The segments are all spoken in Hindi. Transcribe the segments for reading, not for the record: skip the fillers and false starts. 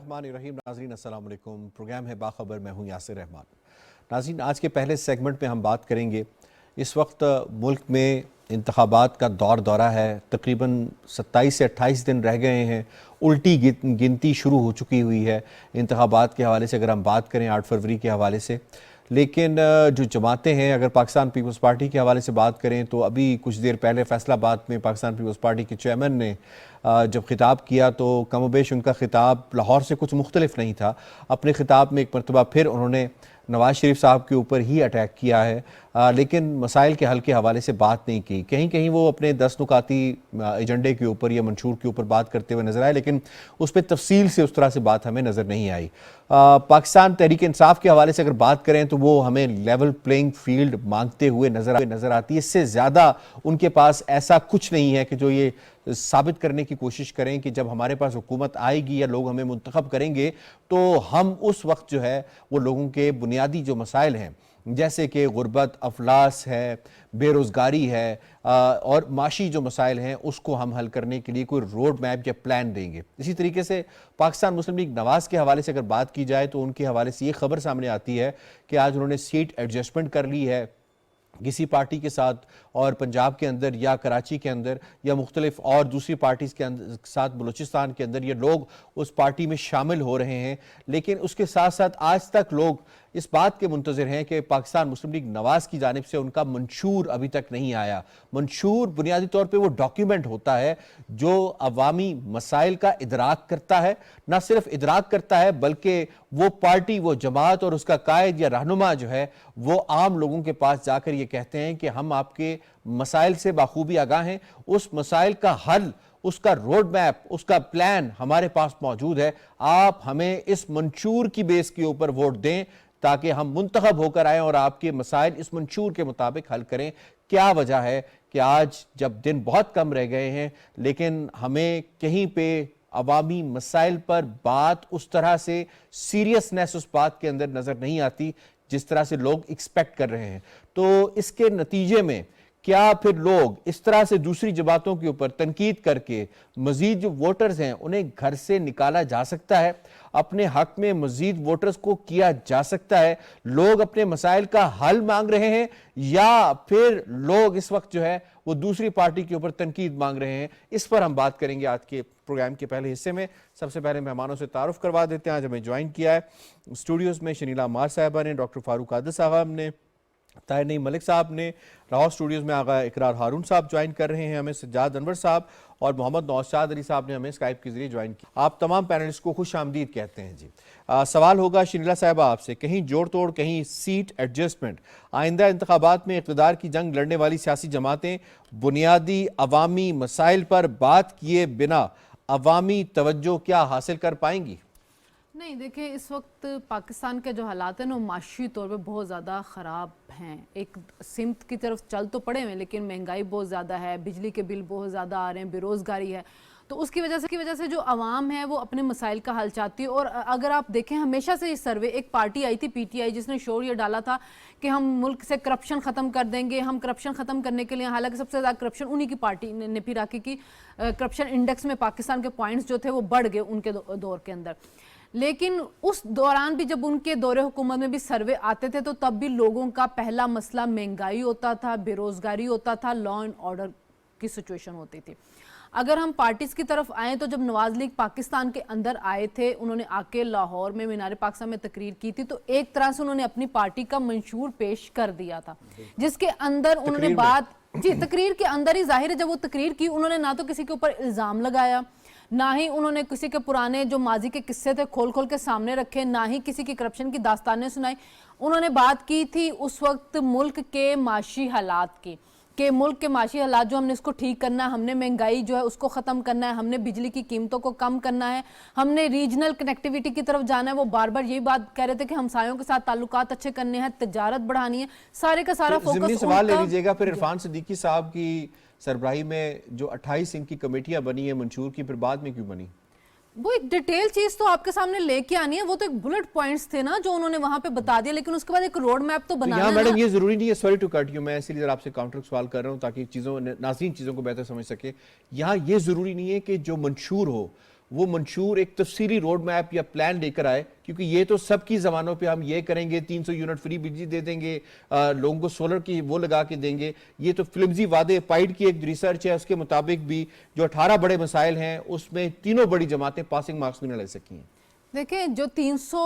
बिस्मिल्लाहिर्रहमानिर्रहीम। नाज़रीन अस्सलाम वालेकुम। प्रोग्राम है बाखबर, मैं हूँ यासिर रहमान। नाज़रीन, आज के पहले सेगमेंट में हम बात करेंगे, इस वक्त मुल्क में इंतखाबात का दौरा है। तकरीबन 27 से 28 दिन रह गए हैं। उल्टी गिनती शुरू हो चुकी हुई है इंतखाबात के हवाले से, अगर हम बात करें 8 फरवरी के हवाले से। लेकिन जो जमातें हैं, अगर पाकिस्तान पीपल्स पार्टी के हवाले से बात करें तो अभी कुछ देर पहले फैसलाबाद में पाकिस्तान पीपल्स पार्टी के चेयरमैन ने जब खिताब किया तो कमोबेश उनका खिताब लाहौर से कुछ मुख्तलिफ नहीं था। अपने खिताब में एक मरतबा फिर उन्होंने नवाज़ शरीफ साहब के ऊपर ही अटैक किया है, लेकिन मसाइल के हल के हवाले से बात नहीं की। कहीं कहीं वो अपने 10 नुकाती एजेंडे के ऊपर या मंशूर के ऊपर बात करते हुए नजर आए, लेकिन उस पर तफसील से उस तरह से बात हमें नज़र नहीं आई। पाकिस्तान तहरीक इंसाफ के हवाले से अगर बात करें तो वो हमें लेवल प्लेइंग फील्ड मांगते हुए नज़र आती है। इससे ज़्यादा उनके पास ऐसा कुछ नहीं है कि जो ये साबित करने की कोशिश करें कि जब हमारे पास हुकूमत आएगी या लोग हमें मुंतखब करेंगे तो हम उस वक्त जो है वो लोगों के बुनियादी जो मसाइल हैं, जैसे कि गुर्बत, अफलास है, बेरोज़गारी है और माशी जो मसाइल हैं, उसको हम हल करने के लिए कोई रोड मैप या प्लान देंगे। इसी तरीके से पाकिस्तान मुस्लिम लीग नवाज़ के हवाले से अगर बात की जाए तो उनके हवाले से ये खबर सामने आती है कि आज उन्होंने सीट एडजस्टमेंट कर ली है किसी पार्टी के साथ, और पंजाब के अंदर या कराची के अंदर या मुख्तलिफ और दूसरी पार्टीज़ के साथ बलूचिस्तान के अंदर ये लोग उस पार्टी में शामिल हो रहे हैं। लेकिन उसके साथ साथ आज तक लोग इस बात के मुंतज़िर हैं कि पाकिस्तान मुस्लिम लीग नवाज़ की जानिब से उनका मंशूर अभी तक नहीं आया। मंशूर बुनियादी तौर पर वो डॉक्यूमेंट होता है जो अवामी मसाइल का इदराक करता है, ना सिर्फ इदराक करता है बल्कि वो पार्टी, वो जमात और उसका कायद या रहनुमा जो है वो आम लोगों के पास जाकर ये कहते हैं कि हम आपके मसाइल से बाखूबी आगाह हैं, उस मसाइल का हल, उसका रोड मैप, उसका प्लान हमारे पास मौजूद है। आप हमें इस मंशूर की बेस के ऊपर वोट दें ताकि हम मुंतखब होकर आए और आपके मसाइल इस मंशूर के मुताबिक हल करें। क्या वजह है कि आज जब दिन बहुत कम रह गए हैं लेकिन हमें कहीं पे अवामी मसाइल पर बात उस तरह से सीरियसनेस उस बात के अंदर नजर नहीं आती जिस तरह से लोग एक्सपेक्ट कर रहे हैं। तो इसके नतीजे में क्या फिर लोग इस तरह से दूसरी जमातों के ऊपर तनकीद करके मजीद जो वोटर्स हैं उन्हें घर से निकाला जा सकता है, अपने हक में मजीद वोटर्स को किया जा सकता है? लोग अपने मसाइल का हल मांग रहे हैं या फिर लोग इस वक्त जो है वो दूसरी पार्टी के ऊपर तनकीद मांग रहे हैं? इस पर हम बात करेंगे आज के प्रोग्राम के पहले हिस्से में। सबसे पहले मेहमानों से तारुफ करवा देते हैं। आज हमें ज्वाइन किया है स्टूडियोज में शनीला मार साहबा ने, डॉक्टर फारूक आदिल साहब ने, ताहिर नईम मलिक साहब ने, लाहौर स्टूडियोज़ में आगा इकरार हारून साहब ज्वाइन कर रहे हैं हमें, सज्जाद अनवर साहब और मोहम्मद नौशाद अली साहब ने हमें स्काइप के जरिए ज्वाइन किया। आप तमाम पैनलिस्ट को खुश आमदीद कहते हैं जी। सवाल होगा शनीला साहबा आपसे, कहीं जोड़ तोड़, कहीं सीट एडजस्टमेंट, आइंदा इंतखाबात में इक़्तिदार की जंग लड़ने वाली सियासी जमातें बुनियादी अवामी मसाइल पर बात किए बिना अवामी तवज्जो क्या हासिल कर पाएंगी? नहीं, देखिए इस वक्त पाकिस्तान के जो हालात हैं ना माशी तौर पे बहुत ज़्यादा ख़राब हैं। एक सिमत की तरफ चल तो पड़े हैं लेकिन महंगाई बहुत ज़्यादा है, बिजली के बिल बहुत ज़्यादा आ रहे हैं, बेरोज़गारी है। तो उसकी वजह से जो आवाम है वो अपने मसाइल का हल चाहती है। और अगर आप देखें हमेशा से इस सर्वे, एक पार्टी आई थी PTI जिसने शोर ये डाला था कि हम मुल्क से करप्शन ख़त्म कर देंगे, हम करप्शन ख़त्म करने के लिए, हालांकि सबसे ज़्यादा करप्शन उन्हीं की पार्टी ने फिर आके की, करप्शन इंडेक्स में पाकिस्तान के पॉइंट्स जो थे वो बढ़ गए उनके दौर के अंदर। लेकिन उस दौरान भी जब उनके दौरे हुकूमत में भी सर्वे आते थे तो तब भी लोगों का पहला मसला महंगाई होता था, बेरोजगारी होता था, लॉ एंड ऑर्डर की सिचुएशन होती थी। अगर हम पार्टीज की तरफ आए तो जब नवाज लीग पाकिस्तान के अंदर आए थे, उन्होंने आके लाहौर में मीनार पाकिस्तान में तकरीर की थी, तो एक तरह से उन्होंने अपनी पार्टी का मंशूर पेश कर दिया था जिसके अंदर उन्होंने बात जी तकरीर के अंदर ही जाहिर है जब वो तकरीर की उन्होंने ना तो किसी के ऊपर इल्जाम लगाया, ना ही उन्होंने किसी के पुराने जो माजी के किस्से थे खोल खोल के सामने रखे, ना ही किसी की करप्शन की दास्तानें सुनाई। उन्होंने बात की थी उस वक्त मुल्क के माशी हालात की, कि मुल्क के माशी हालात जो हमने इसको ठीक करना है, हमने महंगाई जो है उसको ख़त्म करना है, हमने बिजली की कीमतों को कम करना है, हमने रीजनल कनेक्टिविटी की तरफ जाना है। वो बार बार यही बात कह रहे थे कि हमसायों के साथ ताल्लुकात अच्छे करने हैं, तिजारत बढ़ानी है, सारे का सारा फोकस। सवाल ले लीजिएगा फिर इरफान सिद्दीकी साहब की सरबराही में जो 28 इनकी कमेटियां बनी है मंशूर की, फिर बाद में क्यों बनी? वो एक डिटेल चीज तो आपके सामने लेके आनी है, वो तो एक बुलेट पॉइंट्स थे ना जो उन्होंने वहां पे बता दिया, लेकिन उसके बाद एक रोड मैप तो बनाना है। मैडम ये जरूरी नहीं है, सॉरी टू कट यू, मैं इसीलिए आपसे काउंटर सवाल कर रहा हूं ताकि नाज़रीन चीजों को बेहतर समझ सके। यहाँ ये जरूरी नहीं है कि जो मंशूर हो वो मंशूर एक तफसीली रोड मैप या प्लान लेकर आए, क्योंकि ये तो सबकी जबानों पे हम ये करेंगे, 300 यूनिट फ्री बिजली दे देंगे, लोगों को सोलर की वो लगा के देंगे। ये तो फिल्मजी वादे। पाइड की एक रिसर्च है, उसके मुताबिक भी जो 18 बड़े मसाइल हैं उसमें तीनों बड़ी जमातें पासिंग मार्क्स भी ना ले सकी हैं। देखिए, जो 300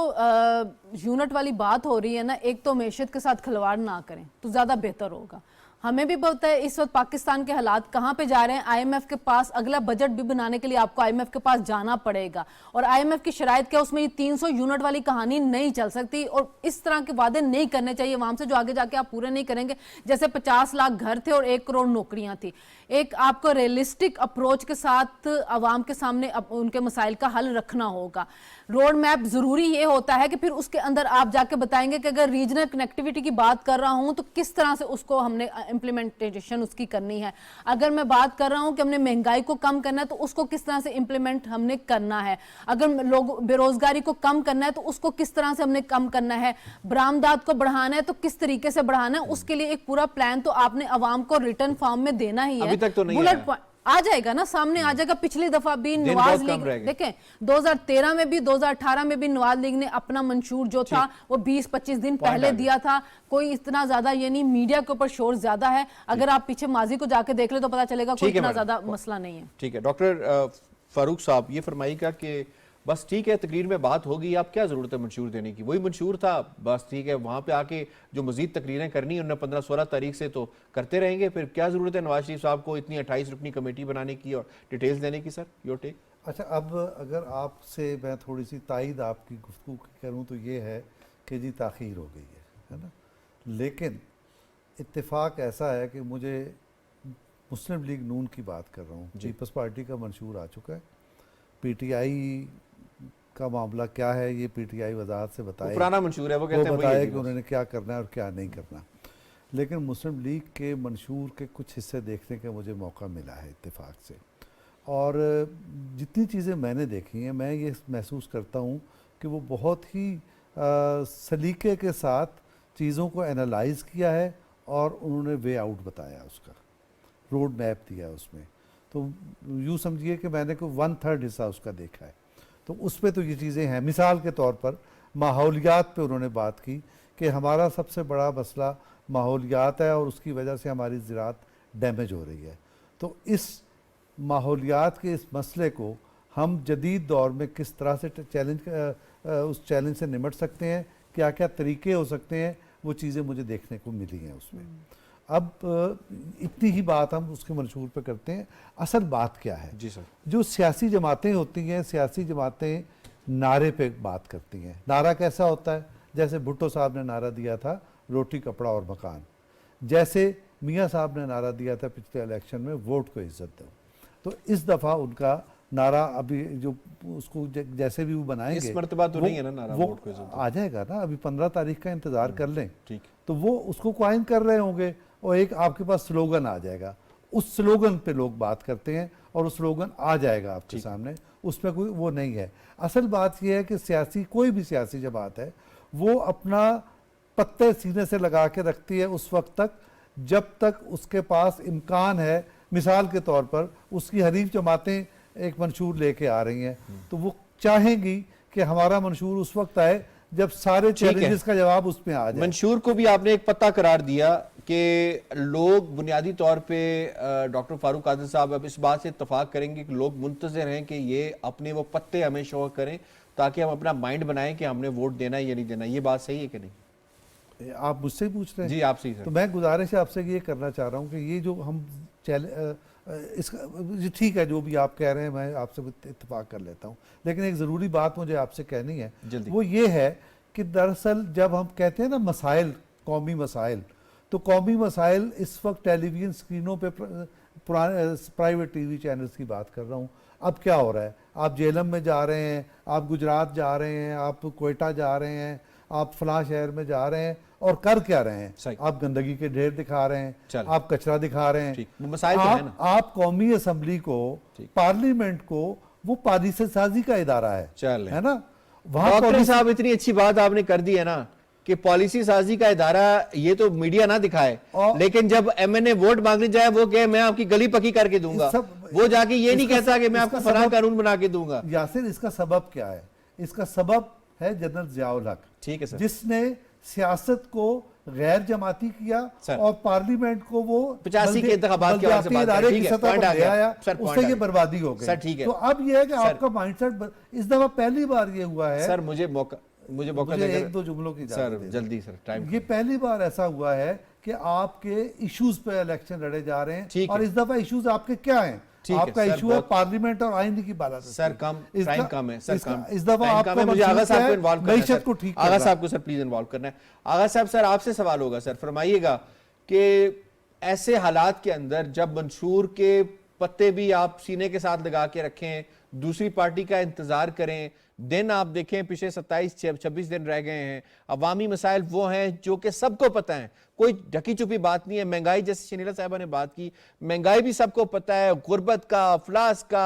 यूनिट वाली बात हो रही है ना, एक तो मैशत के साथ खिलवाड़ ना करें तो ज़्यादा बेहतर होगा। हमें भी पता है इस वक्त पाकिस्तान के हालात कहाँ पे जा रहे हैं। आईएमएफ के पास अगला बजट भी बनाने के लिए आपको आईएमएफ के पास जाना पड़ेगा, और आईएमएफ की शराइत क्या, उसमें ये 300 यूनिट वाली कहानी नहीं चल सकती, और इस तरह के वादे नहीं करने चाहिए वहां से जो आगे जाके आप पूरे नहीं करेंगे। जैसे 50 लाख घर थे और 1 करोड़ नौकरियां थी। एक आपको रियलिस्टिक अप्रोच के साथ आवाम के सामने उनके मसाइल का हल रखना होगा। रोड मैप जरूरी ये होता है कि फिर उसके अंदर आप जाके बताएंगे कि अगर रीजनल कनेक्टिविटी की बात कर रहा हूं तो किस तरह से उसको हमने इम्प्लीमेंटेशन उसकी करनी है। अगर मैं बात कर रहा हूं कि हमने महंगाई को कम करना है तो उसको किस तरह से इम्प्लीमेंट हमने करना है। अगर लोग बेरोजगारी को कम करना है तो उसको किस तरह से हमने कम करना है। बरामदात को बढ़ाना है तो किस तरीके से बढ़ाना है, उसके लिए एक पूरा प्लान तो आपने अवाम को रिटर्न फॉर्म में देना ही है। अभी तक तो नहीं बुलेट पॉइंट आ जाएगा ना, सामने आ जाएगा। पिछली दफा भी नवाज लीग, देखें 2013 में भी 2018 में भी नवाज लीग ने अपना मंशूर जो था वो 20-25 दिन पहले दिया था। कोई इतना ज्यादा यानी मीडिया के ऊपर शोर ज्यादा है, अगर आप पीछे माजी को जाके देख ले तो पता चलेगा कोई इतना ज्यादा मसला नहीं है। ठीक है डॉक्टर फारूक साहब, ये फरमाइएगा कि बस ठीक है तकरीर में बात होगी, आप क्या जरूरत है मंशूर देने की, वही मंशूर था बस ठीक है, वहां पे आके जो मजीद तकरीरें करनी है उन्हें 15-16 तारीख से तो करते रहेंगे, फिर क्या जरूरत है नवाज शरीफ साहब को इतनी 28 रुकनी कमेटी बनाने की और डिटेल्स देने की। Sir your take. अच्छा, अब अगर आपसे मैं थोड़ी सी तायद आपकी गुफ्तगू करूँ तो ये है कि जी ताख़ीर हो गई है ना, लेकिन इत्तेफाक ऐसा है कि मुझे मुस्लिम लीग नून की बात कर रहा हूँ, पीपल्स पार्टी का मंशूर आ चुका है। पीटीआई का मामला क्या है ये पीटीआई वजाहत से बताए, पुराना मंशूर है, वो कहते हैं बताया कि उन्होंने क्या करना है और क्या नहीं करना। लेकिन मुस्लिम लीग के मंशूर के कुछ हिस्से देखने का मुझे मौका मिला है इत्तेफाक से, और जितनी चीज़ें मैंने देखी हैं मैं ये महसूस करता हूँ कि वो बहुत ही सलीके के साथ चीज़ों को एनालाइज किया है और उन्होंने वे आउट बताया, उसका रोड मैप दिया उसमें। तो यूँ समझिए कि मैंने कोई 1/3 हिस्सा उसका देखा है, तो उस पर तो ये चीज़ें हैं। मिसाल के तौर पर माहौलियात पे उन्होंने बात की कि हमारा सबसे बड़ा मसला माहौलियात है और उसकी वजह से हमारी ज़राअत डैमेज हो रही है। तो इस माहौलियात के इस मसले को हम जदीद दौर में किस तरह से उस चैलेंज से निमट सकते हैं, क्या क्या तरीके हो सकते हैं, वो चीज़ें मुझे देखने को मिली हैं उसमें। अब इतनी ही बात हम उसके मंशूर पे करते हैं। असल बात क्या है जी सर, जो सियासी जमातें होती हैं, सियासी जमातें नारे पे बात करती हैं। नारा कैसा होता है, जैसे भुट्टो साहब ने नारा दिया था रोटी कपड़ा और मकान, जैसे मियाँ साहब ने नारा दिया था पिछले इलेक्शन में वोट को इज्जत दो। तो इस दफ़ा उनका नारा अभी जो उसको जैसे भी वो बनाएंगे, इस मर्तबा तो नहीं है ना नारा, वो वोट को इज्जत दो। आ जाएगा ना, अभी 15 तारीख का इंतज़ार कर लें, ठीक, तो वो उसको क्वाइन कर रहे होंगे और एक आपके पास स्लोगन आ जाएगा, उस स्लोगन पे लोग बात करते हैं और उस स्लोगन आ जाएगा आपके सामने, उसमें कोई वो नहीं है। असल बात यह है कि सियासी कोई भी सियासी जमात है वो अपना पत्ते सीने से लगा के रखती है उस वक्त तक जब तक उसके पास इम्कान है। मिसाल के तौर पर उसकी हरीफ जमातें एक मंशूर लेके आ रही हैं, तो वो चाहेंगी कि हमारा मंशूर उस वक्त आए जब सारे चैलेंजेस का जवाब उसमें आ जाए। मंशूर को भी आपने एक पत्ता करार दिया कि लोग बुनियादी तौर पे डॉक्टर फारूक आदिल साहब अब इस बात से इत्तफाक करेंगे कि लोग मुंतज़िर हैं कि ये अपने वो पत्ते हमें शो करें ताकि हम अपना माइंड बनाएं कि हमने वोट देना है या नहीं देना। ये बात सही है कि नहीं? आप मुझसे ही पूछ रहे हैं? जी आपसे ही सर। तो मैं गुजारिश आपसे ये करना चाह रहा हूँ कि ये जो हम इसका ठीक है जो भी आप कह रहे हैं मैं आपसे इत्तेफाक कर लेता हूँ, लेकिन एक ज़रूरी बात मुझे आपसे कहनी है, वो ये है कि दरअसल जब हम कहते हैं ना मसाइल, कौमी मसाइल, तो कौमी मसाइल इस वक्त टेलीविज़न स्क्रीनों पे पुराने प्राइवेट टीवी चैनल्स की बात कर रहा हूँ। अब क्या हो रहा है, आप जेलम में जा रहे हैं, आप गुजरात जा रहे हैं, आप कोयटा जा रहे हैं, आप फलां शहर में जा रहे हैं और कर क्या रहे हैं? आप गंदगी के ढेर दिखा रहे हैं, आप कचरा दिखा रहे हैं। आप कौमी असम्बली को, पार्लियामेंट को वो पॉलिसी साजी का इदारा है ना। वहां डॉक्टर साहब इतनी अच्छी बात आपने कर दी है ना कि पॉलिसी साजी का इदारा ये तो मीडिया ना दिखाए, और- लेकिन जब एमएनए वोट मांगने जाए वो कहे मैं आपकी गली पक्की करके दूंगा, वो जाके ये नहीं कहता कि मैं आपको फलां कानून बना के दूंगा। यासिर, इसका सबब क्या है? इसका सबब है जनरल ज़ियाउल हक, ठीक है सर, जिसने सियासत को गैर जमाती किया सर, और पार्लियामेंट को वो 85 के इंतखाबात के हवाले से बात इदारे करें, की ठीक है, सतह पॉइंट पर आ ले गया, आया, सर, पॉइंट उससे आ ये गया। बर्बादी हो गई। सर, ठीक है। तो अब ये है कि सर, आपका माइंडसेट इस दफा पहली बार ये हुआ है। सर मुझे मौका मुझे देकर- एक दो जुमलों की इजाजत सर दे दें। जल्दी सर, टाइम ये पहली बार ऐसा हुआ है कि आपके इश्यूज पे इलेक्शन लड़े जा रहे ठीक हैं, और है। इस दफा इश्यूज आपके क्या हैं? ठीक है, आपका सर, इशू है बहुत- पार्लियामेंट और आइंदी की बाला सर कम टाइम कम है सर, कम इस दफा टाइम आपका कम है, मुझे आगा साहब को इन्वॉल्व करना है मईशत सर। को ठीक आगा करना साहब को सर प्लीज इन्वॉल्व करना है। आगा साहब, सर आपसे सवाल होगा सर, फरमाइएगा कि ऐसे हालात के अंदर जब मंशूर के पत्ते भी आप सीने के साथ लगा के रखें, दूसरी पार्टी का इंतजार करें, दिन आप देखें पिछले 27-26 दिन रह गए हैं, अवामी मसाइल वो हैं जो कि सबको पता है, कोई ढकी छुपी बात नहीं है। महंगाई, जैसे शनीला साहबा ने बात की, महंगाई भी सबको पता है, गुर्बत का, अफलास का,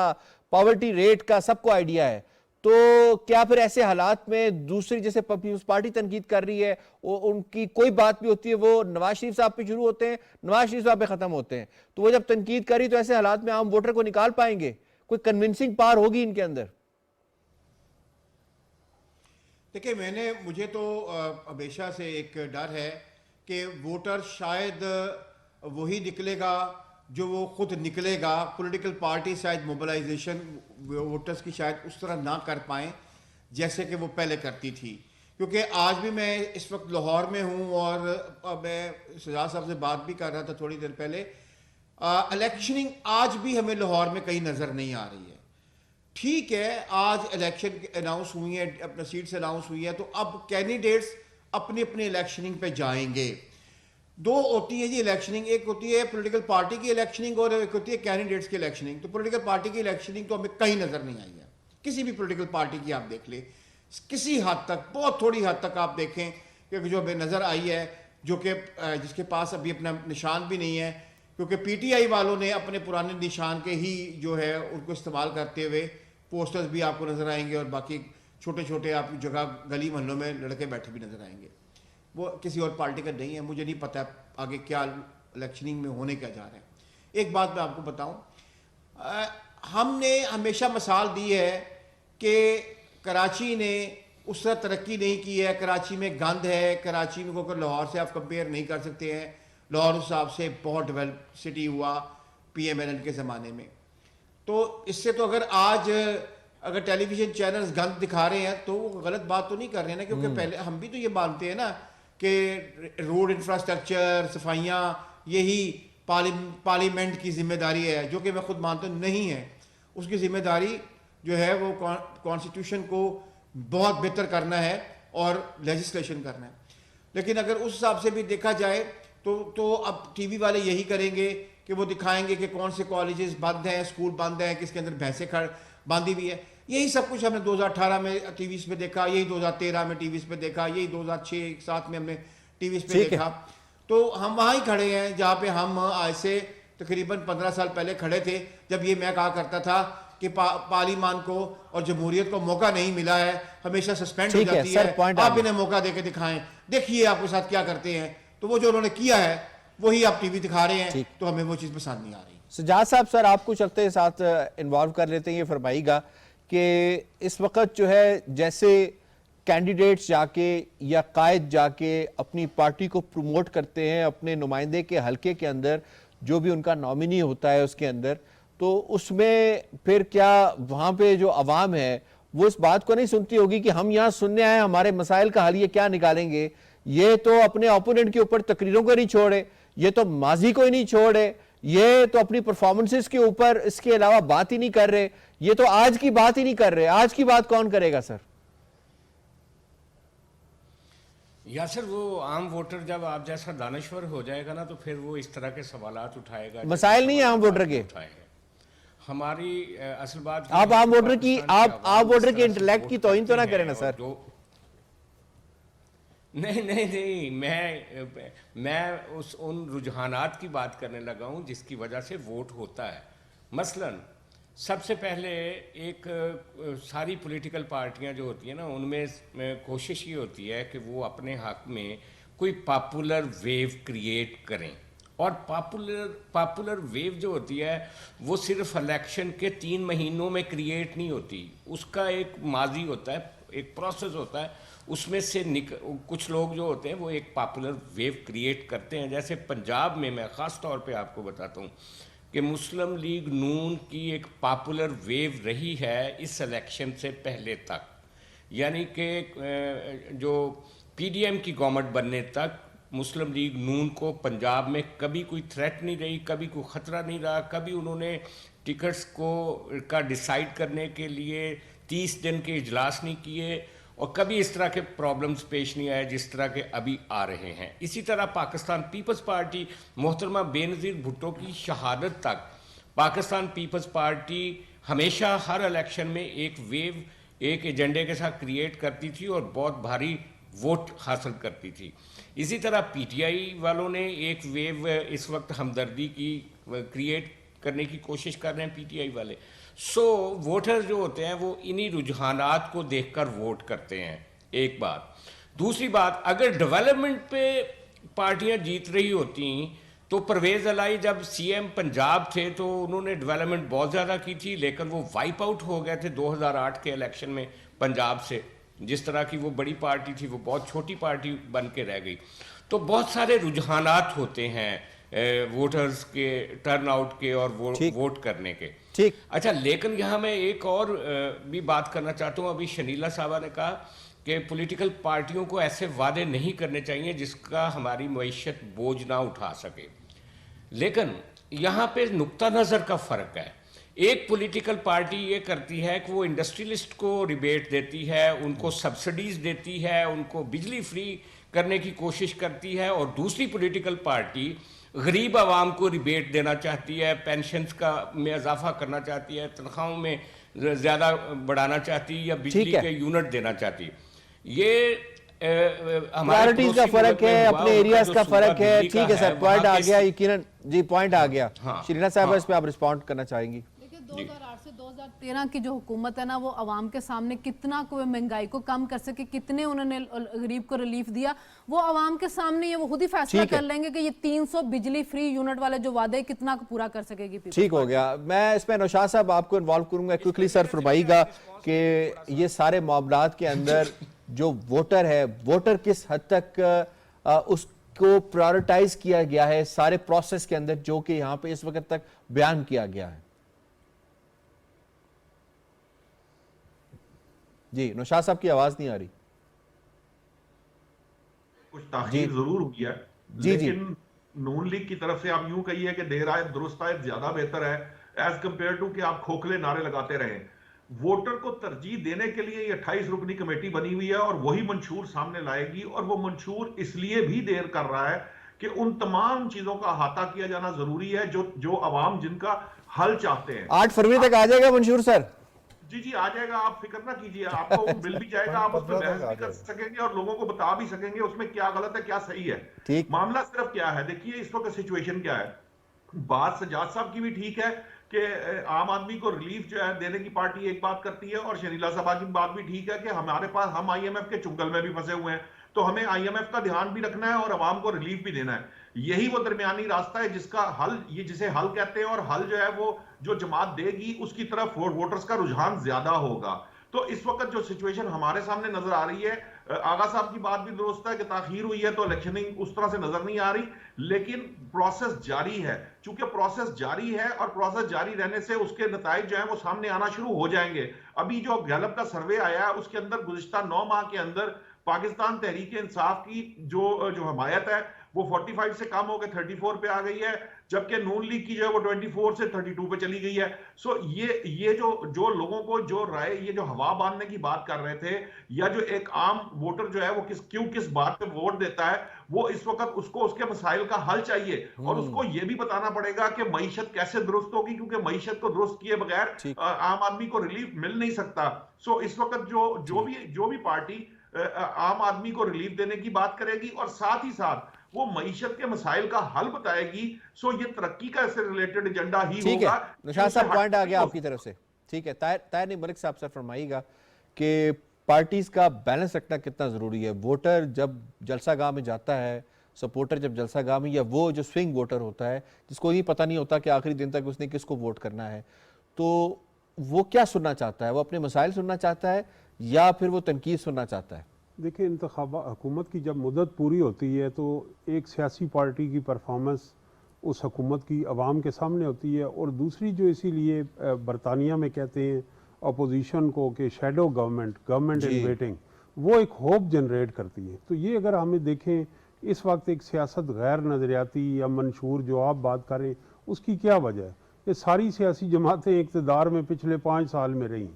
पॉवर्टी रेट का सबको आइडिया है। तो क्या फिर ऐसे हालात में दूसरी, जैसे पीपल्स पार्टी तनकीद कर रही है, उनकी कोई बात भी होती है वो नवाज शरीफ साहब पे शुरू होते हैं, नवाज शरीफ साहब पे खत्म होते हैं, तो वो जब तनकीद करी तो ऐसे हालात में आम वोटर को निकाल पाएंगे? कोई कन्विंसिंग पावर होगी इनके अंदर? देखिए, मुझे तो हमेशा से एक डर है कि वोटर शायद वही निकलेगा जो वो खुद निकलेगा। पॉलिटिकल पार्टी शायद मोबिलाइजेशन वोटर्स की शायद उस तरह ना कर पाएँ जैसे कि वो पहले करती थी, क्योंकि आज भी मैं इस वक्त लाहौर में हूँ और मैं सजाद साहब से बात भी कर रहा था थोड़ी देर पहले। इलेक्शनिंग आज भी हमें लाहौर में कहीं नज़र नहीं आ रही है। ठीक है, आज इलेक्शन अनाउंस हुई है, अपना सीट्स अनाउंस हुई है, तो अब कैंडिडेट्स अपनी अपनी इलेक्शनिंग पे जाएंगे। दो होती है जी इलेक्शनिंग, एक होती है पॉलिटिकल पार्टी की इलेक्शनिंग और एक होती है कैंडिडेट्स की इलेक्शनिंग। तो पॉलिटिकल पार्टी की इलेक्शनिंग तो हमें कहीं नज़र नहीं आई है, किसी भी पॉलिटिकल पार्टी की आप देख ले, किसी हद तक, बहुत थोड़ी हद तक आप देखें कि जो हमें नज़र आई है, जो कि जिसके पास अभी अपना निशान भी नहीं है, क्योंकि पीटीआई वालों ने अपने पुराने निशान के ही जो है उनको इस्तेमाल करते हुए पोस्टर्स भी आपको नज़र आएंगे और बाकी छोटे छोटे आप जगह गली मोहल्लों में लड़के बैठे भी नज़र आएंगे। वो किसी और पार्टी का नहीं है। मुझे नहीं पता आगे क्या इलेक्शनिंग में होने क्या जा रहा है। एक बात मैं आपको बताऊं, हमने हमेशा मिसाल दी है कि कराची ने उस तरह तरक्की नहीं की है, कराची में गंद है, कराची में को लाहौर से आप कंपेयर नहीं कर सकते हैं। लाहौर उस हिसाब से बहुत डेवलप सिटी हुआ PMLN के ज़माने में। तो इससे तो अगर टेलीविज़न चैनल्स गंद दिखा रहे हैं तो वो गलत बात तो नहीं कर रहे हैं ना, क्योंकि पहले हम भी तो ये मानते हैं ना कि रोड इंफ्रास्ट्रक्चर, सफाइयाँ, यही पार्लियामेंट की जिम्मेदारी है, जो कि मैं खुद मानता हूँ नहीं है। उसकी जिम्मेदारी जो है वो कॉन्स्टिट्यूशन को बहुत बेहतर करना है और लेजिस्लेशन करना है। लेकिन अगर उस हिसाब से भी देखा जाए तो अब टीवी वाले यही करेंगे कि वो दिखाएंगे कि कौन से कॉलेजेस बंद हैं, स्कूल बंद हैं, किसके अंदर भैंसें बांधी हुई है। यही सब कुछ हमने 2018 में टीवी पे देखा, यही 2013 में टीवी पे देखा, यही 2006-7 में हमने टीवी पे देखा। तो हम वहाँ ही खड़े हैं जहाँ पे हम आज से तकरीबन 15 साल पहले खड़े थे, जब ये मैं कहा करता था कि पार्लियामान को और जमहूरियत को मौका नहीं मिला है, हमेशा सस्पेंड हो जाती है। आप इन्हें मौका देके दिखाएं, देखिए आपके साथ क्या करते हैं। तो वो जो उन्होंने किया है वही आप टीवी दिखा रहे हैं, तो हमें वो चीज़ पसंद नहीं आ रही। सजाद साहब, सर आप कुछ हफ्ते के साथ इन्वॉल्व कर लेते हैं, ये फरमाइएगा कि इस वक्त जो है जैसे कैंडिडेट्स जाके या कायद जाके अपनी पार्टी को प्रमोट करते हैं अपने नुमाइंदे के हलके के अंदर, जो भी उनका नॉमिनी होता है उसके अंदर, तो उसमें फिर क्या वहाँ पे जो अवाम है वो इस बात को नहीं सुनती होगी कि हम यहाँ सुनने आए, हमारे मसाइल का हल ये क्या निकालेंगे? ये तो अपने ओपोनेंट के ऊपर तकरीरों को नहीं छोड़े, ये तो माजी को ही नहीं छोड़े, ये तो अपनी परफॉर्मेंसेस के ऊपर इसके अलावा बात ही नहीं कर रहे, ये तो आज की बात ही नहीं कर रहे। आज की बात कौन करेगा सर? या सर वो आम वोटर जब आप जैसा दानश्वर हो जाएगा ना, तो फिर वो इस तरह के सवालात उठाएगा। मसाइल नहीं है आम वोटर के, हमारी असल बात आप आम वोटर की आम वोटर के इंटेलेक्ट की तौहीन तो ना करें ना सर। नहीं, मैं उन रुझानात की बात करने लगा हूं जिसकी वजह से वोट होता है। मसलन सबसे पहले एक सारी पॉलिटिकल पार्टियां जो होती हैं ना, उनमें कोशिश ये होती है कि वो अपने हक में कोई पॉपुलर वेव क्रिएट करें। और पॉपुलर वेव जो होती है वो सिर्फ इलेक्शन के 3 महीनों में क्रिएट नहीं होती, उसका एक माजी होता है, एक प्रोसेस होता है। उसमें से कुछ लोग जो होते हैं वो एक पॉपुलर वेव क्रिएट करते हैं। जैसे पंजाब में मैं ख़ास तौर पे आपको बताता हूँ कि मुस्लिम लीग नून की एक पॉपुलर वेव रही है इस इलेक्शन से पहले तक, यानी कि जो पीडीएम की गवर्नमेंट बनने तक मुस्लिम लीग नून को पंजाब में कभी कोई थ्रेट नहीं रही, कभी कोई ख़तरा नहीं रहा, कभी उन्होंने टिकट्स का डिसाइड करने के लिए 30 दिन के इजलास नहीं किए, और कभी इस तरह के प्रॉब्लम्स पेश नहीं आए जिस तरह के अभी आ रहे हैं। इसी तरह पाकिस्तान पीपल्स पार्टी मोहतरमा बेनज़ीर भुट्टो की शहादत तक पाकिस्तान पीपल्स पार्टी हमेशा हर इलेक्शन में एक वेव एक एजेंडे के साथ क्रिएट करती थी और बहुत भारी वोट हासिल करती थी। इसी तरह पीटीआई वालों ने एक वेव इस वक्त हमदर्दी की क्रिएट करने की कोशिश कर रहे हैं पीटीआई वाले। वोटर जो होते हैं वो इन्हीं रुझानात को देखकर वोट करते हैं, एक बात। दूसरी बात, अगर डेवलपमेंट पे पार्टियां जीत रही होती तो परवेज़ अलाई जब सीएम पंजाब थे तो उन्होंने डेवलपमेंट बहुत ज़्यादा की थी, लेकिन वो वाइप आउट हो गए थे 2008 के इलेक्शन में पंजाब से। जिस तरह की वो बड़ी पार्टी थी वो बहुत छोटी पार्टी बन के रह गई। तो बहुत सारे रुझानात होते हैं वोटर्स के टर्नआउट के और वोट करने के। ठीक। अच्छा, लेकिन यहाँ मैं एक और भी बात करना चाहता हूँ। अभी शनीला साहबा ने कहा कि पॉलिटिकल पार्टियों को ऐसे वादे नहीं करने चाहिए जिसका हमारी मईशत बोझ ना उठा सके, लेकिन यहाँ पे नुक्ता नज़र का फ़र्क है। एक पॉलिटिकल पार्टी ये करती है कि वो इंडस्ट्रियलिस्ट को रिबेट देती है, उनको सब्सिडीज देती है, उनको बिजली फ्री करने की कोशिश करती है, और दूसरी पॉलिटिकल पार्टी गरीब आवाम को रिबेट देना चाहती है, पेंशन्स का में इजाफा करना चाहती है, तनख्वाहों में ज़्यादा बढ़ाना चाहती है, या बिजली के यूनिट देना चाहती है। ये प्रायोरिटीज का फर्क है, अपने एरियाज का फर्क है। ठीक है सर, पॉइंट आ गया, यकीनन जी पॉइंट आ गया। श्रीना साहब इस पे आप रिस्पॉन्ड करना चाहेंगी? 2008 से 2013 की जो हुकूमत है ना, वो आवाम के सामने कितना को महंगाई को कम कर सके, कितने उन्होंने गरीब को रिलीफ दिया, वो आवाम के सामने ये वो खुद ही फैसला कर लेंगे कि ये 300 बिजली फ्री यूनिट वाले जो वादे कितना पूरा कर सकेगी। ठीक हो गया। मैं इसमें नौशाद साहब आपको इन्वॉल्व करूंगा। क्विकली सर फरमाइएगा कि ये सारे मामलात के अंदर जो वोटर है, वोटर किस हद तक उसको प्रायोरिटाइज किया गया है सारे प्रोसेस के अंदर, जो कि यहाँ पे इस वक्त तक बयान किया गया है। जी नौशाद साहब की आवाज नहीं आ रही। कुछ ताखीर जरूर हुई है, लेकिन नून लीग की तरफ से आप यूं कहिए कि देर आए दुरुस्त आए ज्यादा बेहतर है एज कंपेयर टू कि आप खोखले नारे लगाते रहे। वोटर को तरजीह देने के लिए ये 28 रुकनी कमेटी बनी हुई है और वही मंशूर सामने लाएगी, और वो मंशूर इसलिए भी देर कर रहा है कि उन तमाम चीजों का अहाता किया जाना जरूरी है जो अवाम जिनका हल चाहते हैं। 8 फरवरी तक आ जाएगा मंशूर सर? जी आ जाएगा, आप फिक्र ना कीजिए, आपको मिल भी जाएगा, आप उस पर बहस भी कर सकेंगे और लोगों को बता भी सकेंगे उसमें क्या गलत है क्या सही है। ठीक। मामला सिर्फ क्या है, देखिए इस वक्त सिचुएशन क्या है। बात सजाद साहब की भी ठीक है कि आम आदमी को रिलीफ जो है देने की पार्टी एक बात करती है, और शनीला साहबा की बात भी ठीक है कि हमारे पास हम आईएमएफ के चुंगल में भी फंसे हुए हैं, तो हमें आईएमएफ का ध्यान भी रखना है और आवाम को रिलीफ भी देना है। यही वो दरमियानी रास्ता है जिसका हल, ये जिसे हल कहते हैं, और हल जो है वो जो जमात देगी उसकी तरफ वोटर्स का रुझान ज्यादा होगा। तो इस वक्त जो सिचुएशन हमारे सामने नजर आ रही है, आगा साहब की बात भी दुरुस्त है कि ताखीर हुई है तो इलेक्शनिंग उस तरह से नजर नहीं आ रही, लेकिन प्रोसेस जारी है। चूंकि प्रोसेस जारी है और प्रोसेस जारी रहने से उसके नताइज जो है वो सामने आना शुरू हो जाएंगे। अभी जो गैलप का सर्वे आया है उसके अंदर गुज़िश्ता 9 माह के अंदर पाकिस्तान तहरीक इंसाफ की जो हमायत है वो 45 से कम होकर 34 पे आ गई है, जबकि नून लीग की जो है वो 24 से 32 पे चली गई है। सो ये जो लोगों को जो राय, ये जो हवा बांधने की बात कर रहे थे, या जो एक आम वोटर जो है वो किस बात पे वोट देता है, वो इस वक्त उसको उसके मसाइल का हल चाहिए, और उसको ये भी बताना पड़ेगा कि मईशत कैसे दुरुस्त होगी, क्योंकि मईशत को दुरुस्त किए बगैर आम आदमी को रिलीफ मिल नहीं सकता। सो इस वक्त जो भी पार्टी आम आदमी को रिलीफ देने की बात करेगी और साथ ही साथ वो मईशत के मसाइल का हल बताएगी। सो ये तरक्की का इससे रिलेटेड एजेंडा ही ठीक होगा। है निशात साहब, पॉइंट आ गया आपकी तरफ से। ठीक है, ताहिर नहीं मलिक साहब से फरमाइएगा कि पार्टीज का बैलेंस रखना कितना जरूरी है। वोटर जब जलसागाह में जाता है, सपोर्टर जब जलसागाह में, या वो जो स्विंग वोटर होता है जिसको ये पता नहीं होता कि आखिरी दिन तक उसने किसको वोट करना है, तो वो क्या सुनना चाहता है? वो अपने मसाइल सुनना चाहता है या फिर वो तनकीद सुनना चाहता है? देखिए, इंतखाबा हुकूमत की जब मुद्दत पूरी होती है तो एक सियासी पार्टी की परफॉर्मेंस उस हुकूमत की आवाम के सामने होती है, और दूसरी जो इसीलिए बरतानिया में कहते हैं अपोजिशन को कि शैडो गवर्नमेंट इन वेटिंग, वो एक होप जनरेट करती है। तो ये अगर हमें देखें इस वक्त एक सियासत गैर नज़रियाती या मंशूर जो आप बात करें, उसकी क्या वजह है? ये सारी सियासी जमातें इक़्तिदार में पिछले 5 साल में रहीं,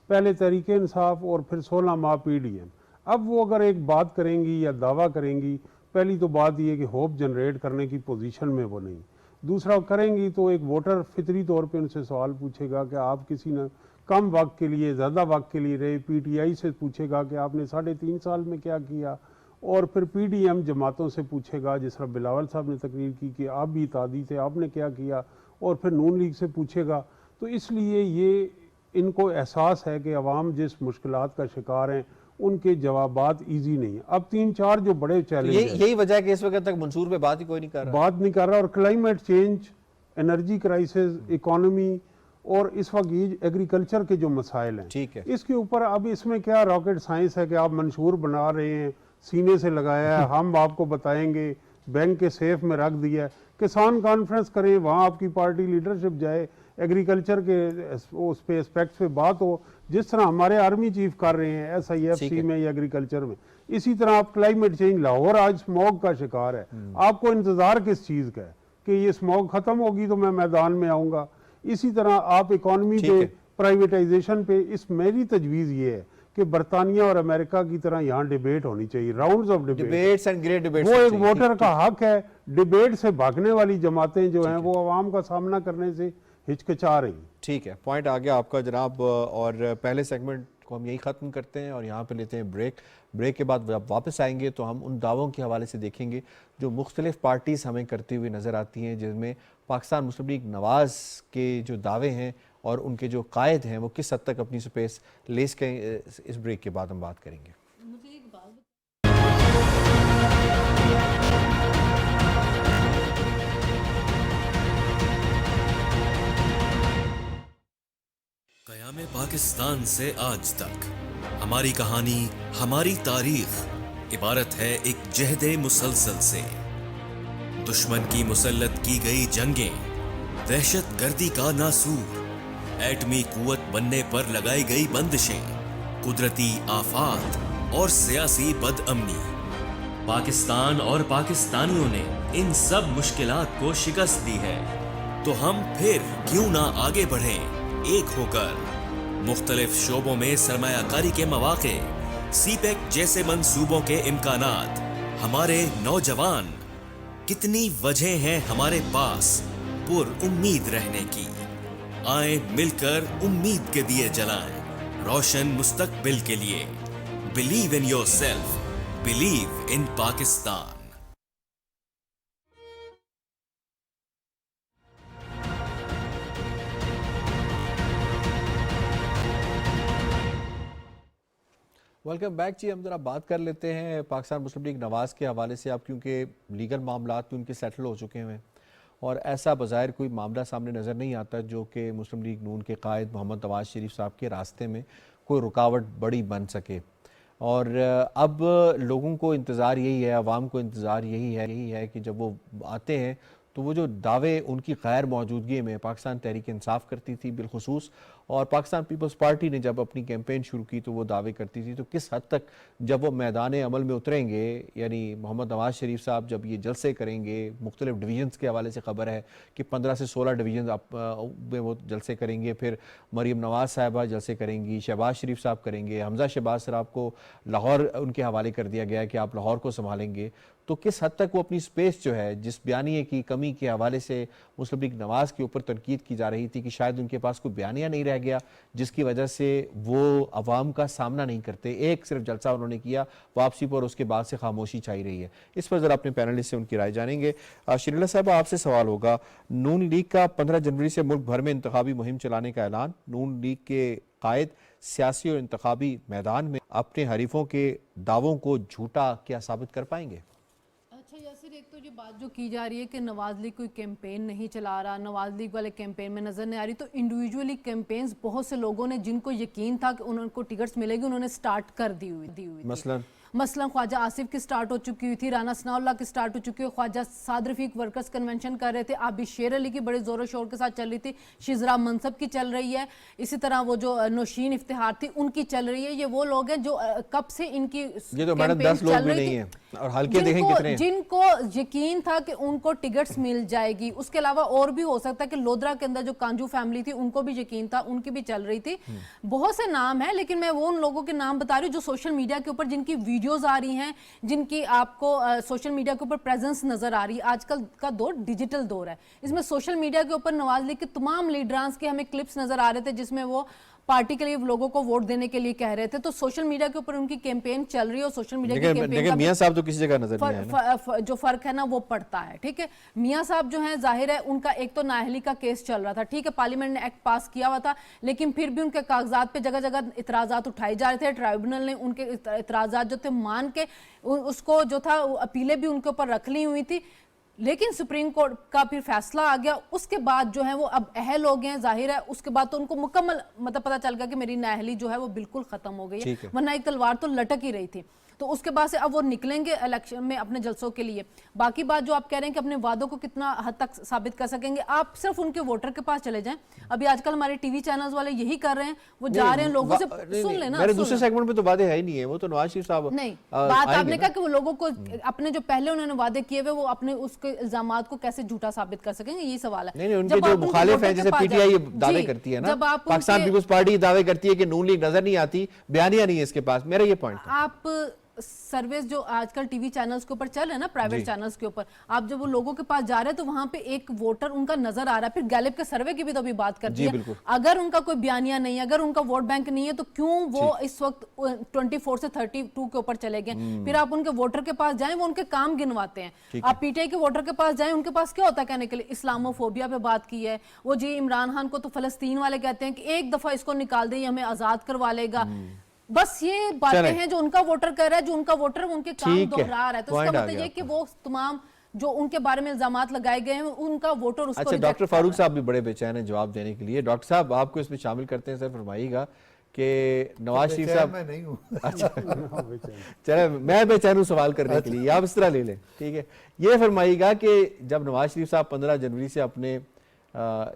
पहले तहरीक इंसाफ और फिर 16 माह PDM। अब वो अगर एक बात करेंगी या दावा करेंगी, पहली तो बात ये कि होप जनरेट करने की पोजीशन में वो नहीं। दूसरा करेंगी तो एक वोटर फितरी तौर पे उनसे सवाल पूछेगा कि आप किसी ने कम वक्त के लिए ज़्यादा वक्त के लिए रहे, PTI से पूछेगा कि आपने 3.5 साल में क्या किया, और फिर PDM जमातों से पूछेगा, जिस तरह बिलावल साहब ने तकरीर की कि आप भी इत्तेहादी थे, आपने क्या किया, और फिर नून लीग से पूछेगा। तो इसलिए ये इनको एहसास है कि अवाम जिस मुश्किलात का शिकार हैं उनके जवाबात इजी नहीं है। अब 3-4 जो बड़े चैलेंज यही वजह है कि इस वक्त तक मंसूर पे बात ही कोई नहीं कर रहा। और climate change, energy crisis, economy, और इस वक्त ये एग्रीकल्चर के जो मसाइल हैं, ठीक है, इसके ऊपर अब इसमें क्या रॉकेट साइंस है कि आप मंशूर बना रहे हैं, सीने से लगाया है, हम आपको बताएंगे, बैंक के सेफ में रख दिया है। किसान कॉन्फ्रेंस करें, वहाँ आपकी पार्टी लीडरशिप जाए, एग्रीकल्चर के उस पे एस्पेक्ट्स पे बात हो, जिस तरह हमारे आर्मी चीफ कर रहे हैं SIFC में या एग्रीकल्चर में। इसी तरह आप क्लाइमेट चेंज, लाहौर आज स्मॉग का शिकार है, आपको इंतजार किस चीज़ का है कि ये स्मॉग खत्म होगी तो मैं मैदान में आऊँगा। इसी तरह आप इकॉनमी पे, प्राइवेटाइजेशन पे, इस मेरी तजवीज़ ये है कि बरतानिया और अमेरिका की तरह यहाँ डिबेट होनी चाहिए, rounds of debates and great debates. वो एक वोटर का हक है। डिबेट से भागने वाली जमातें जो हैं वो आवाम का सामना करने से हिचकिचा रही। ठीक है, पॉइंट आ गया आपका जनाब। और पहले सेगमेंट को हम यही ख़त्म करते हैं और यहाँ पे लेते हैं ब्रेक के बाद जब वापस आएंगे तो हम उन दावों के हवाले से देखेंगे जो मुख्तलिफ पार्टीज़ हमें करती हुई नज़र आती हैं, जिनमें पाकिस्तान मुस्लिम लीग नवाज़ के जो दावे हैं और उनके जो कायद हैं वो किस हद तक अपनी स्पेस ले सकें। इस ब्रेक के बाद हम बात करेंगे। मुझे एक बात क़याम पाकिस्तान से आज तक हमारी कहानी, हमारी तारीख इबारत है एक जहदे मुसलसल से। दुश्मन की मुसल्लत की गई जंगें, दहशत गर्दी का नासूर, एटमी कुव्वत बनने पर लगाई गई बंदिशें, कुदरती आफात और सियासी बदअमनी। पाकिस्तान और पाकिस्तानियों ने इन सब मुश्किलात को शिकस्त दी है, तो हम फिर क्यों ना आगे बढ़ें एक होकर। मुख्तलिफ शोबों में सरमायाकारी के मौके, CPEC जैसे मंसूबों के इम्कानात, हमारे नौजवान, कितनी वजह हैं हमारे पास पुरउम्मीद रहने की। आए मिलकर उम्मीद के दिए जलाएं रोशन मुस्तकबिल के लिए। Believe in yourself, believe in Pakistan. Welcome back जी। हम ज़रा बात कर लेते हैं पाकिस्तान मुस्लिम लीग नवाज़ के हवाले से। अब क्योंकि लीगल मामलात भी उनके सेटल हो चुके हैं और ऐसा बज़ाहिर कोई मामला सामने नज़र नहीं आता जो कि मुस्लिम लीग नून के कायद मोहम्मद नवाज़ शरीफ साहब के रास्ते में कोई रुकावट बड़ी बन सके। और अब लोगों को इंतज़ार यही है, आवाम को इंतज़ार यही है कि जब वो आते हैं तो वो जो दावे उनकी गैर मौजूदगी में पाकिस्तान तहरीक इंसाफ करती थी बिलखुसूस, और पाकिस्तान पीपल्स पार्टी ने जब अपनी कैंपेन शुरू की तो वो दावे करती थी, तो किस हद तक जब वो मैदान अमल में उतरेंगे, यानी मोहम्मद नवाज़ शरीफ साहब जब ये जलसे करेंगे, मुख्तलिफ डिवीजन्स के हवाले से खबर है कि 15 से 16 डिवीजन में वो जलसे करेंगे, फिर मरीम नवाज़ साहबा जलसे करेंगी, शहबाज शरीफ साहब करेंगे, हमजा शहबाज साहब को लाहौर उनके हवाले कर दिया गया है कि आप लाहौर को संभालेंगे। तो किस हद तक वो अपनी स्पेस जो है, जिस बयानिए की कमी के हवाले से मुस्लिम लीग नवाज़ के ऊपर तनकीद की जा रही थी कि शायद उनके पास कोई बयानिया नहीं रह रह गया जिसकी वजह से वो अवाम का सामना नहीं करते? एक सिर्फ जलसा उन्होंने किया वापसी पर, उसके बाद से खामोशी छाई रही है। इस पर ज़रा अपने पैनलिस्ट से उनकी राय जानेंगे। शरीला साहब, आपसे सवाल होगा, नून लीग का 15 जनवरी से मुल्क भर में इंतखाबी मुहिम चलाने का ऐलान। नून लीग के कायद सियासी और इंतखाबी मैदान में अपने हरीफों के दावों को झूठा क्या साबित कर पाएंगे? अच्छा यासिर, एक तो ये बात जो की जा रही है कि नवाज लीग कोई कैंपेन नहीं चला रहा, नवाज लीग वाले कैंपेन में नजर नहीं आ रही, तो इंडिविजुअली कैंपेन्स बहुत से लोगों ने जिनको यकीन था कि उनको टिकट्स मिलेगी उन्होंने स्टार्ट कर दी हुई थी। मसलन ख्वाजा आसिफ की स्टार्ट हो चुकी हुई थी, राना सनाउल्लाह की स्टार्ट हो चुकी है, ख्वाजा साद रफीक वर्कर्स कन्वेंशन कर रहे थे, आबी शेर अली की बड़े जोरों शोर के साथ चल रही थी, शिजरा मनसब की चल रही है, इसी तरह वो जो नौशीन इफ्तिहार थी उनकी चल रही है। ये वो लोग हैं जो कब से इनकी ये तो मैडम 10 लोग भी नहीं है और हल्के देखें कितने हैं। जिनको यकीन था कि उनको टिकट्स मिल जाएगी। उसके अलावा और भी हो सकता है कि लोधरा के अंदर जो कांजू फैमिली थी उनको भी यकीन था, उनकी भी चल रही थी। बहुत से नाम है, लेकिन मैं वो उन लोगों के नाम बता रही हूँ जो सोशल मीडिया के ऊपर जिनकी वीडियोस आ रही हैं, जिनकी आपको सोशल मीडिया के ऊपर प्रेजेंस नजर आ रही है। आजकल का दौर डिजिटल दौर है, इसमें सोशल मीडिया के ऊपर नवाज लीग के तमाम लीडरांस के हमें क्लिप्स नजर आ रहे थे जिसमें वो पार्टी के लिए लोगों को वोट देने के लिए कह रहे थे। तो सोशल मीडिया के ऊपर उनकी कैंपेन चल रही है और सोशल मीडिया की कैंपेन मियां साहब तो किसी जगह नजर नहीं आए ना। जो फर्क है ना वो पड़ता है। ठीक है, मियां साहब जो हैं जाहिर है उनका एक तो नाअहली का केस चल रहा था, ठीक है, पार्लियामेंट ने एक्ट पास किया हुआ था, लेकिन फिर भी उनके कागजात पे जगह जगह इतराजात उठाए जा रहे थे। ट्राइब्यूनल ने उनके इतराजात जो थे मान के उसको जो था अपीलें भी उनके ऊपर रख ली हुई थी, लेकिन सुप्रीम कोर्ट का फिर फैसला आ गया। उसके बाद जो है वो अब अहल हो गए हैं, जाहिर है उसके बाद तो उनको मुकम्मल मतलब पता चल गया कि मेरी नाअहली जो है वो बिल्कुल खत्म हो गई है, वरना एक तलवार तो लटक ही रही थी। तो उसके बाद से अब वो निकलेंगे इलेक्शन में अपने जलसों के लिए। बाकी बात जो आप कह रहे हैं कि अपने वादों को कितना हद तक साबित कर सकेंगे, आप सिर्फ उनके वोटर के पास चले जाएं। अभी आजकल हमारे टीवी चैनल्स वाले यही कर रहे हैं, वो जा रहे हैं लोगों से सुन लेना। मेरे दूसरे सेगमेंट में तो वादे है ही नहीं है, वो तो नवाज शरीफ साहब नहीं, बात आपने कहा कि वो लोगों को अपने जो पहले उन्होंने वादे किए हुए वो अपने उसके इल्जामात को कैसे झूठा साबित कर सकेंगे, ये सवाल है। नहीं, उनके जो मुखालिफ है, जैसे पीटीआई दावे करती है ना, पाकिस्तान पीपल्स पार्टी दावे करती है कि नून लीग नजर नहीं आती, बयानिया नहीं है इसके पास। मेरा ये पॉइंट था। आप सर्विस जो आजकल टीवी चैनल्स के ऊपर चल रहे हैं ना, प्राइवेट चैनल्स के ऊपर, आप जब वो लोगों के पास जा रहे हैं तो वहां पे एक वोटर उनका नजर आ रहा है। फिर गैलिप के सर्वे की भी तो अभी बात करती है, अगर उनका कोई बयानिया नहीं है, अगर उनका वोट बैंक नहीं है, तो क्यों वो इस वक्त 24 से 32 के ऊपर चले गए। फिर आप उनके वोटर के पास जाएं, वो उनके काम गिनवाते हैं। आप पीटीआई के वोटर के पास जाएं, उनके पास क्या होता है कहने के लिए, इस्लामोफोबिया पे बात की है वो जी। इमरान खान को तो फलस्तीन वाले कहते हैं कि एक दफा इसको निकाल दे, हमें आजाद करवा लेगा। बस ये बातें हैं जो उनका वोटर कह रहा है, जो उनका वोटर उनके काम दोहरा रहा है। तो इसका मतलब ये कि वो तमाम जो उनके बारे में इल्जामात लगाए गए हैं उनका वोटर उसको। अच्छा, डॉक्टर फारूक साहब भी बड़े बेचैन हैं जवाब देने के लिए। डॉक्टर साहब, आपको इसमें शामिल करते हैं, सर फरमाइएगा कि नवाज शरीफ साहब। मैं नहीं हूँ। अच्छा चले, मैं बेचैन हूँ सवाल करने के लिए, आप इस तरह ले लें, ठीक है। ये फरमाइएगा कि जब नवाज शरीफ साहब 15 जनवरी से अपने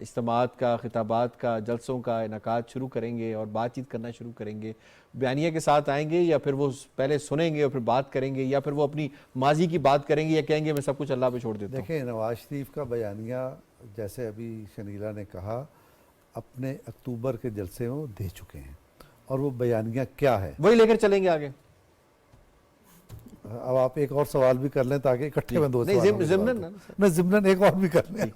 इज्तिमात का, खिताबात का, जलसों का इनकाद शुरू करेंगे और बातचीत करना शुरू करेंगे, बयानिया के साथ आएंगे या फिर वो पहले सुनेंगे और फिर बात करेंगे, या फिर वो अपनी माजी की बात करेंगे, या कहेंगे मैं सब कुछ अल्लाह पे छोड़ देता हूँ? देखिए, नवाज शरीफ का बयानिया जैसे अभी शनीला ने कहा अपने अक्टूबर के जलसे में वो दे चुके हैं, और वो बयानिया क्या है वही लेकर चलेंगे आगे। अब आप एक और सवाल भी कर लें ताकि इकट्ठे में दो ज़िम्नन एक और भी कर लें।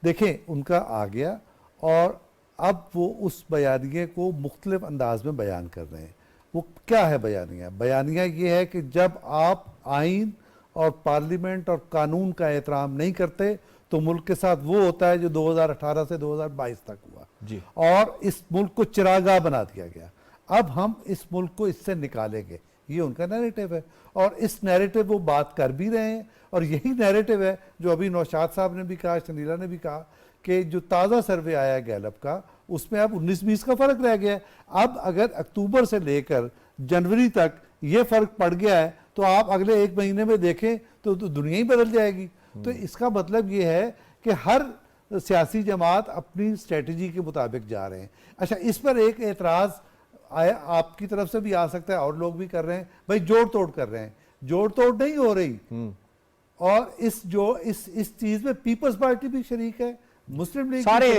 देखें, उनका आ गया और अब वो उस बयानिए को मुख्तलिफ अंदाज में बयान कर रहे हैं। वो क्या है बयानिया? बयानिया ये है कि जब आप आइन और पार्लियामेंट और कानून का एहतराम नहीं करते तो मुल्क के साथ वो होता है जो 2018 से 2022 तक हुआ जी। और इस मुल्क को चिरागा बना दिया गया। अब हम इस मुल्क को इससे निकालेंगे, ये उनका नैरेटिव है और इस नैरेटिव वो बात कर भी रहे हैं। और यही नैरेटिव है जो अभी नौशाद साहब ने भी कहा, शनीला ने भी कहा कि जो ताज़ा सर्वे आया है गैलप का, उसमें अब 19-20 का फ़र्क रह गया है। अब अगर अक्टूबर से लेकर जनवरी तक ये फ़र्क पड़ गया है तो आप अगले 1 महीने में देखें तो दुनिया ही बदल जाएगी। तो इसका मतलब ये है कि हर सियासी जमात अपनी स्ट्रेटजी के मुताबिक जा रहे हैं। अच्छा, इस पर एक एतराज़ आपकी तरफ से भी आ सकता है और लोग भी कर रहे हैं, भाई जोड़ तोड़ कर रहे हैं। जोड़ तोड़ नहीं हो रही, और इस चीज में पीपल्स पार्टी भी शरीक है, मुस्लिम लीग सारे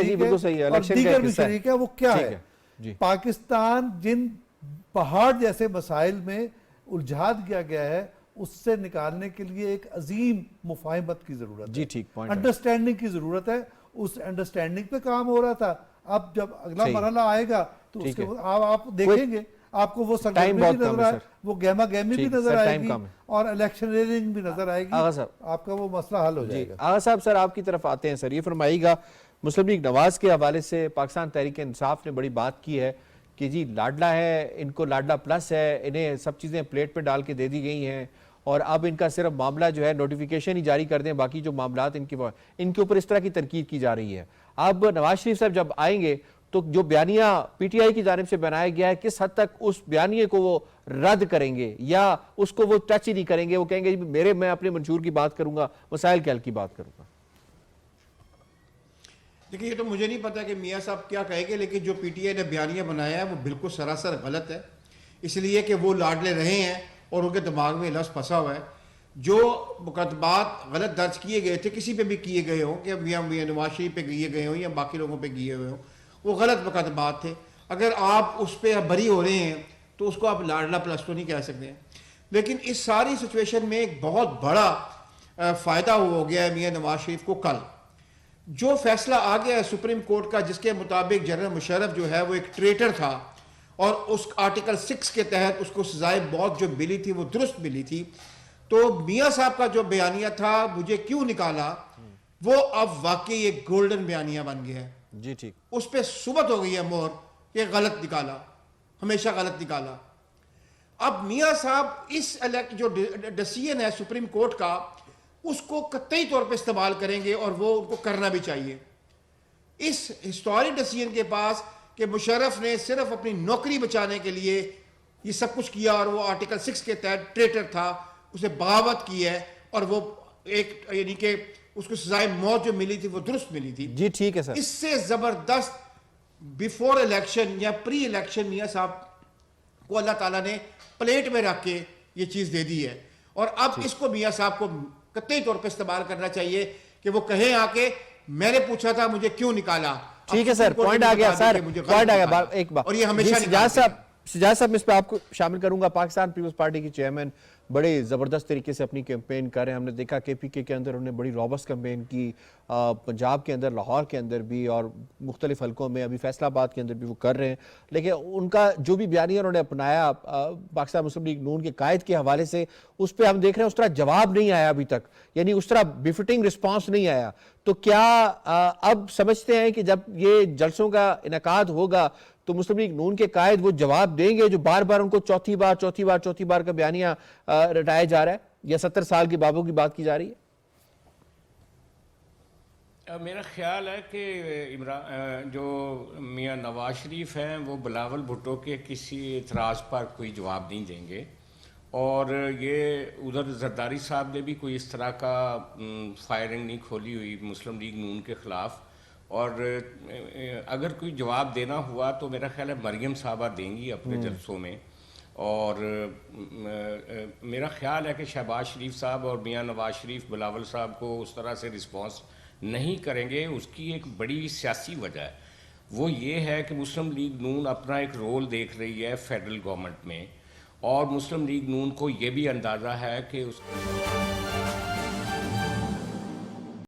और दीगर भी शरीक है। वो क्या है? पाकिस्तान जिन पहाड़ जैसे मसाइल में उलझा दिया गया है उससे निकालने के लिए एक अजीम मुफाहमत की जरूरत है, जी, ठीक पॉइंट, अंडरस्टैंडिंग की जरूरत है। उस अंडरस्टैंडिंग पे काम हो रहा था। अब जब अगला सही। मरहला आएगा तो ठीक उसके है। बाद आप देखेंगे, आपको वो टाइम सरगर्मी बहुत भी कम नजर है आए, सर। वो गहमा गहमी भी ठीक, नजर सर, टाइम आएगी कम है। और इलेक्शनरिंग भी नजर आएगी। आगा साहब। आपका वो मसला हल हो जी जाएगा। आगा साहब, सर आपकी तरफ आते हैं। सर ये फरमाइएगा, मुस्लिम लीग नवाज के हवाले से पाकिस्तान तहरीक इंसाफ ने बड़ी बात की है कि जी लाडला है, इनको लाडला प्लस है, इन्हें सब चीज़ें प्लेट पे डाल के दे दी गई हैं और अब इनका सिर्फ मामला जो है नोटिफिकेशन ही जारी कर दें, बाकी जो मामलात इनके ऊपर इस तरह की तनकीद की जा रही है। अब नवाज शरीफ साहब जब आएंगे तो जो बयानिया पीटीआई की जानिब से बनाया गया है, किस हद तक उस बयानिए को वो रद्द करेंगे या उसको वो टच ही नहीं करेंगे, वो कहेंगे मैं अपने मंशूर की बात करूंगा, मसाइल के हल की बात करूंगा? देखिए, ये तो मुझे नहीं पता कि मियाँ साहब क्या कहेंगे, लेकिन जो पीटीआई ने बयानिया बनाया है वो बिल्कुल सरासर गलत है, इसलिए कि वो लाडले रहे हैं और उनके दिमाग में लफ्ज़ फंसा हुआ है। जो मुकदमात गलत दर्ज किए गए थे, किसी पे भी किए गए हों, कि मियाँ नवाज शरीफ पे किए गए हों या बाकी लोगों पे किए हुए हों, वो गलत मुकदमात थे। अगर आप उस पर बरी हो रहे हैं तो उसको आप लाडला प्लस तो नहीं कह सकते हैं। लेकिन इस सारी सिचुएशन में एक बहुत बड़ा फ़ायदा हो गया है मियाँ नवाज शरीफ को। कल जो फैसला आ गया है सुप्रीम कोर्ट का, जिसके मुताबिक जनरल मुशर्रफ जो है वो एक ट्रेटर था और उस आर्टिकल 6 के तहत उसको सजाए मौत जो मिली थी वो दुरुस्त मिली थी, तो मियाँ साहब का जो बयानिया था मुझे क्यों निकाला, वो अब वाकई एक गोल्डन बयानिया बन गया है। जी ठीक। उस पर सुबत हो गई है मोहर, ये गलत निकाला, हमेशा गलत निकाला। अब मियाँ साहब इस जो डिसीजन है सुप्रीम कोर्ट का, उसको कतई तौर पे इस्तेमाल करेंगे और वो उनको करना भी चाहिए। इस हिस्टोरिक डिसीजन के पास कि मुशर्रफ ने सिर्फ अपनी नौकरी बचाने के लिए ये सब कुछ किया और वो आर्टिकल 6 के तहत ट्रेटर था, उसे बगावत की है और वो एक यानी कि उसको सजाए मौत जो मिली थी वो दुरुस्त मिली थी। जी ठीक है सर। इससे जबरदस्त बिफोर इलेक्शन या प्री इलेक्शन मियाँ साहब को अल्लाह ताला ने प्लेट में रख के ये चीज दे दी है और अब इसको मियाँ साहब को कतई तौर पे इस्तेमाल करना चाहिए कि वो कहें आके मैंने पूछा था मुझे क्यों निकाला। ठीक है सर, पॉइंट आ गया सर, पॉइंट आ गया। एक बार और ये हमेशा सिजाज साहब मैं इस पर आपको शामिल करूंगा। पाकिस्तान पीपल्स पार्टी की चेयरमैन बड़े ज़बरदस्त तरीके से अपनी कैंपेन कर रहे हैं। हमने देखा केपीके के अंदर उन्होंने बड़ी रॉबस्ट कैंपेन की, पंजाब के अंदर, लाहौर के अंदर भी और मुख्तलिफ हलकों में, अभी फैसलाबाद के अंदर भी वो कर रहे हैं। लेकिन उनका जो भी बयानिया उन्होंने अपनाया पाकिस्तान मुस्लिम लीग नून के कायद के हवाले से, उस पर हम देख रहे हैं उस तरह जवाब नहीं आया अभी तक, यानी उस तरह बिफिटिंग रिस्पॉन्स नहीं आया। तो क्या अब समझते हैं कि जब ये जलसों का इनकाद होगा तो मुस्लिम लीग नून के कायद वो जवाब देंगे जो बार बार उनको चौथी बार का बयानिया रटाया जा रहा है, या 70 साल के बाबू की बात की जा रही है? मेरा ख्याल है कि इमरान जो मियाँ नवाज शरीफ हैं वो बिलावल भुट्टो के किसी एतराज़ पर कोई जवाब नहीं देंगे और ये उधर जरदारी साहब ने भी कोई इस तरह का फायरिंग नहीं खोली हुई मुस्लिम लीग नून के ख़िलाफ़। और अगर कोई जवाब देना हुआ तो मेरा ख्याल है मरियम साहबा देंगी अपने जलसों में। और मेरा ख्याल है कि शहबाज शरीफ साहब और मियाँ नवाज शरीफ बिलावल साहब को उस तरह से रिस्पॉन्स नहीं करेंगे। उसकी एक बड़ी सियासी वजह है, वो ये है कि मुस्लिम लीग नून अपना एक रोल देख रही है फेडरल गवर्नमेंट में और मुस्लिम लीग नून को ये भी अंदाज़ा है कि उस